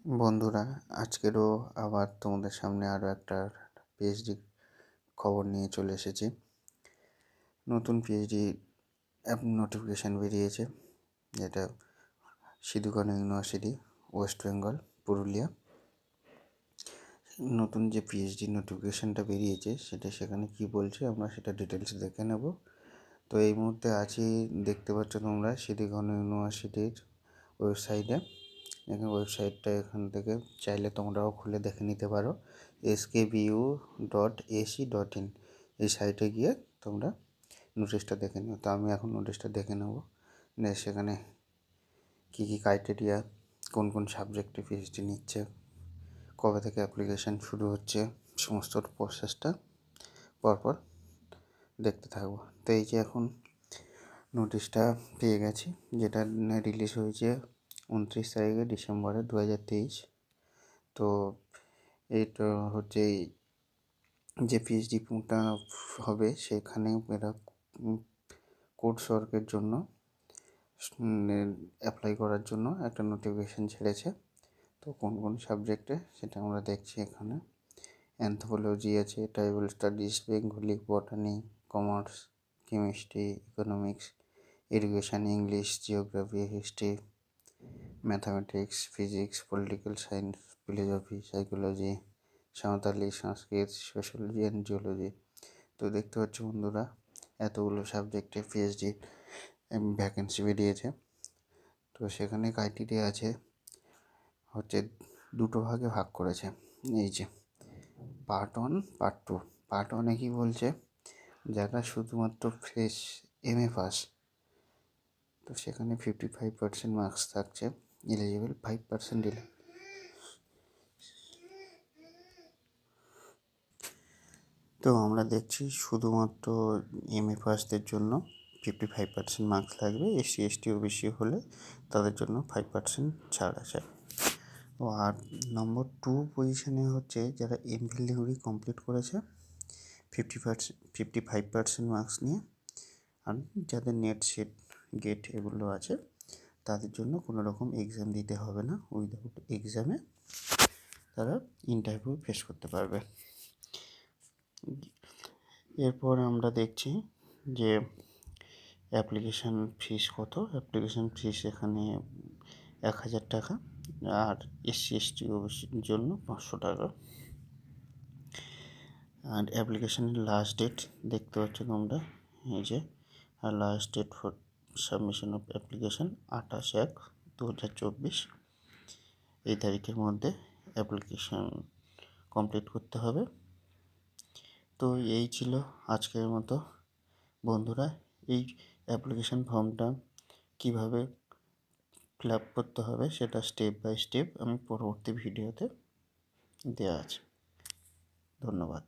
বন্ধুরা, আজকেরও আবার তোমাদের সামনে আরও একটা পিএইচডি খবর নিয়ে চলে এসেছি। নতুন পিএইচডি নোটিফিকেশান বেরিয়েছে, যেটা সিধু-কানু ইউনিভার্সিটি, ওয়েস্ট বেঙ্গল, পুরুলিয়া। নতুন যে পিএইচডি নোটিফিকেশানটা বেরিয়েছে সেখানে কি বলছে আমরা সেটা ডিটেলস দেখে নেব। তো এই মুহূর্তে আছি, দেখতে পাচ্ছ তোমরা, সিধু-কানু ইউনিভার্সিটির ওয়েবসাইটে। এখানে ওয়েবসাইটটা এখান থেকে চাইলে তোমরাও খুলে দেখে নিতে পারো, skbu.ac.in। এই সাইটে গিয়ে তোমরা নোটিশটা দেখে নিও। তো আমি এখন নোটিশটা দেখে নেব, সেখানে কী কী ক্রাইটেরিয়া, কোন কোন সাবজেক্টে পিএইচডি নিচ্ছে, কবে থেকে অ্যাপ্লিকেশান শুরু হচ্ছে, সমস্ত প্রসেসটা পরপর দেখতে থাকবো। তো এই যে এখন নোটিশটা পেয়ে গেছি, যেটা রিলিজ হয়েছে 29 তারিখে ডিসেম্বরে 2023। তো এইটা হচ্ছে যে পিএইচডিটা হবে সেখানে এরা কোর্স ওয়ার্কের জন্য অ্যাপ্লাই করার জন্য একটা নোটিফিকেশান ছেড়েছে। তো কোন কোন সাবজেক্টে সেটা আমরা দেখছি এখানে। অ্যানথ্রোপোলজি আছে, tribal studies, Bengali, বটানি, commerce, chemistry, economics, education, English, geography, history, mathematics, physics, political science, philosophy, psychology, Santali, Sanskrit, sociology and geology. তো দেখতে পাচ্ছ বন্ধুরা, এতগুলো সাবজেক্টে পিএইচডি ভ্যাকেন্সি বেরিয়েছে। তো সেখানে ক্রাইটেরিয়া আছে হচ্ছে দুটো ভাগে ভাগ করেছে। এই যে পার্ট 1, পার্ট 2। পার্ট 1-এ কী বলছে, যারা শুধুমাত্র ফ্রেশ এমএ পাস, তো সেখানে 55% মার্কস থাকছে, এলিজিবল 5% দিলে। তো আমরা দেখছি শুধুমাত্র এমএ পাসদের জন্য 55% মার্কস লাগবে। এসসি এসটি ওবিসি হলে তাদের জন্য 5% ছাড় আছে। আর নম্বর 2 পজিশনে হচ্ছে যারা এমফিল ডিগ্রি কমপ্লিট করেছে 55% মার্কস নিয়ে, আর যাদের নেট, সেট, গেট এগুলো আছে তাদের জন্য কোনো রকম এক্সাম দিতে হবে না, উইদাউট এক্সামে তারা ইন্টারভিউ ফেস করতে পারবে। এরপর আমরা দেখছি যে অ্যাপ্লিকেশান ফিস কত। অ্যাপ্লিকেশান ফিস এখানে 1000 টাকা, আর এসসি এসটি ওবিসির জন্য 500 টাকা। আর অ্যাপ্লিকেশানের লাস্ট ডেট দেখতে পাচ্ছ তোমরা, এই যে, আর last date for submission of application 28/1/2024। এই তারিখের মধ্যে অ্যাপ্লিকেশান কমপ্লিট করতে হবে। তো এই ছিল আজকের মতো। বন্ধুরা, এই অ্যাপ্লিকেশান ফর্মটা কীভাবে ফিল আপ করতে হবে সেটা স্টেপ বাই স্টেপ আমি পরবর্তী ভিডিওতে দেওয়া আছে। ধন্যবাদ।